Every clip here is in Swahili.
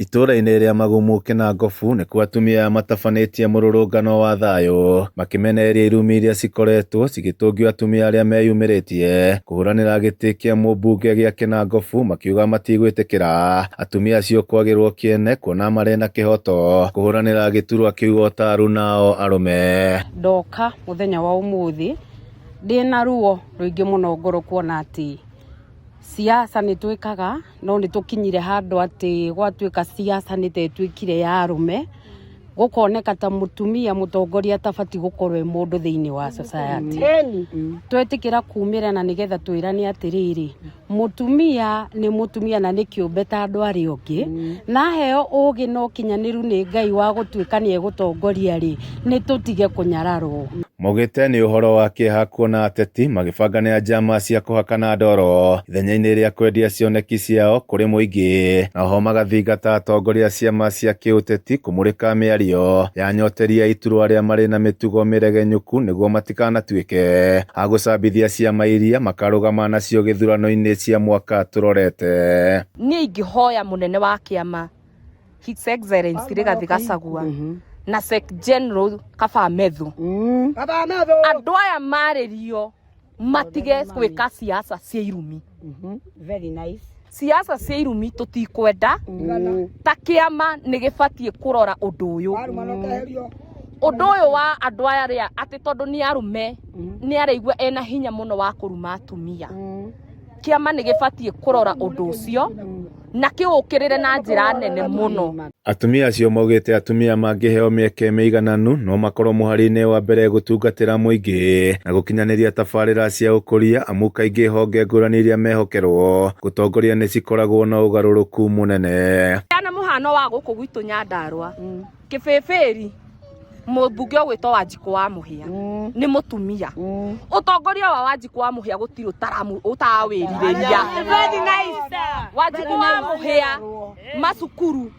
Itũra-inĩ rĩa Magumu Kinangofu nĩkuo atumia matabanĩtie mũrũrũngano wa thayũ makĩmenereria irumi iria cikoretwo cigĩtũngio atumia arĩa meyumĩrĩtie kũhũranĩra gĩtĩ kĩa mũmbunge gĩa Kinangofu, makiuga matigwĩtĩkĩra atumia acio kwagĩrwo kĩene kuona marĩ na kĩhoto kũhũranĩra gĩturwa kĩu taru nao arũme. Ndoka mũthenya wa ũmũthĩ ndĩna ruo rũingĩ mũno ngoro kuona atĩ siasa nĩ twĩkaga no nĩ tũkinyire handũ atĩ gwatuĩka siasa nĩ tetwĩkire ya arũme, gũkoneka ta mũtumia mũtongoria tabati gũkorwo e mũndũ thĩinĩ wa society. Twetĩkĩra kumĩra na nĩgetha twĩrane atĩrĩrĩ, mũtumia nĩ mũtumia na nĩ kĩũmbe ta andũ arĩa ũngĩ, na heo ũgĩ no kinyanĩru nĩ Ngai wa gũtuĩka nĩ egũtongoria rĩ, nĩ tũtige kũnyararwo. Maugĩte nĩ ũhoro wa kĩeha kuona ateti magĩbanganĩra njama cia kũhakana ndoro ithenya-inĩ rĩa kwendia cioneki ciao kũrĩ mũingĩ, na oho magathingata atongoria ciama cia kĩũteti kũmũrĩka mĩario ya nyoteria iturwa arĩa marĩ na mĩtugo mĩregenyũku nĩguo matikanatuĩke a gũcambithia ciama iria makarũgama nacio gĩthurano-inĩ cia mwaka tũrorete. Niĩ ingĩhoya mũnene wa kĩama His Excellency Rigathĩ Gachagua na Sec General Kaba Methu, andũ aya marĩrio matige gwĩka siasa cia irumi. Very nice. Siasa cia irumi tũtikwenda, ta kĩama nĩ gĩbatiĩ kũrora ũndũ ũyũ. Ũndũ ũyũ wa andũ aya rĩa atĩ tondũ nĩ arũme nĩ araigua ena hinya mũno wa kũruma atumia. Kĩama nĩ gĩbatiĩ kũrora ũndũ ũcio na kĩũkĩrĩre na njĩra nene mũno. Atumia acio maugĩte atumia mangĩheo mĩeke mĩigananu no makorwo mũhari-inĩ wa mbere gũtungatĩra mũingĩ na gũkinyanĩria tabarĩra cia ũkũria, amu kaingĩ honge ngũrani iria mehokerwo gũtongoria nĩ cikoragwo na ũgarũrũku mũnene. Ana mũhano wa gũkũ gwitũ Nyandarua, Kĩbĩbĩri mũmbunge ũgwĩtwo Wanjikũ wa Mũhĩa nĩ mũtumia. Ũtongoria wa Wanjikũ wa Mũhĩa gũtirĩ ũtawĩrirĩria. Wanjikũ wa Mũhĩa macukuru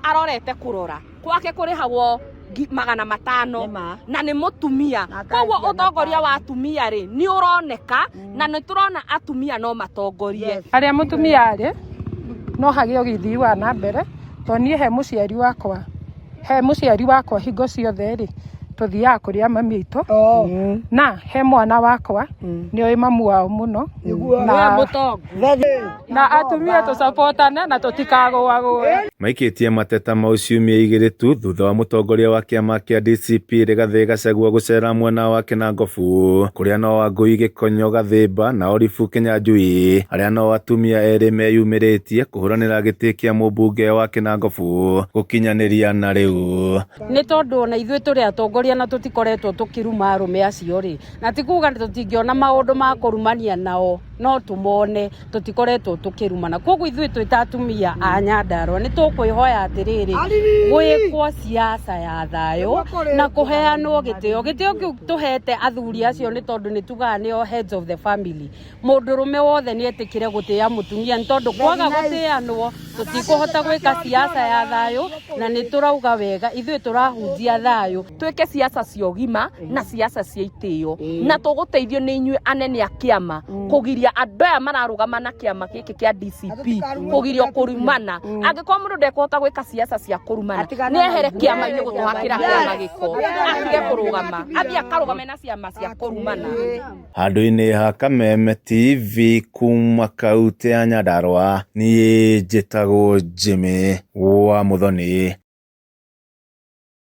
arorete kũrora kwake kũrĩhagwo 500 na nĩ mũtumia. Koguo ũtongoria wa atumia rĩ nĩ ũroneka na nĩ tũrona atumia no matongorie. Arĩa mũtumia arĩ no hagĩe ũgĩthii wa na mbere, to niĩ he mũciari wakwa hingo ciothe rĩ tuthiaga kũrĩa mami aitũ na he mwana wakwa nĩ oĩ mamu wao mũno na atumia tũsapotane na tũtikagũagũe. Maikĩtie mateta mau ciumia igĩrĩ tu thutha wa mũtongoria wa kĩama kĩa DCP Rigathĩ Gachagua gũcera mwena wa Kinangofu, kũrĩa no Wangũi Gĩkonyo Gathĩmba na Olive Kĩnyanjui arĩa no atumia erĩ meyumĩrĩtie kũhũranĩra gĩtĩ kĩa mũmbunge wa Kinangofu gũkinyanĩria na rĩu. Nĩ tondũ ona ithuĩ tũrĩ atongoria na tũtikoretwo tũkĩruma arũme acio rĩ, na ti kuga tũtingĩona maũndũ ma kũrumania nao no tũmone, tũtikoretwo tũkĩrumana. Koguo ithuĩ twĩ ta atumia a Nyandarua nĩ tũkwĩhoya atĩrĩrĩ, gwĩkwo siasa ya thayũ na kũheanwo gĩtĩo. Gĩtĩo kĩu tũhete athuri acio nĩ tondũ nĩ tugaga nĩo heads of the family. Mũndũrũme wothe nĩ etĩkĩre gũtĩa mũtumia, nĩ tondũ kwaga gũtĩanwo tũtikũhota gwĩka siasa ya thayũ, na nĩ tũrauga wega ithuĩ tũrahunjia thayũ. Twĩke siasa cia ũgima na siasa cia itĩo, na tũgũteithio nĩ inyuĩ anene a kĩama kũgiria andũ aya mararũgama na kĩama gĩkĩ kĩa DCP kũgirio kũrumana. Angĩkorwo mũndũ ndekũhota gwĩka siasa cia kũrumana nĩ ehere kĩama-inĩ gũtũhakĩra kĩama gĩko, atige kũrũgama, athiĩ akarũgame na ciama cia kũrumana. Handũ-inĩ ha Kameme TV kuma kaunti ya Nyandarua, niĩ njĩtagwo Jimmy wa Muthoni.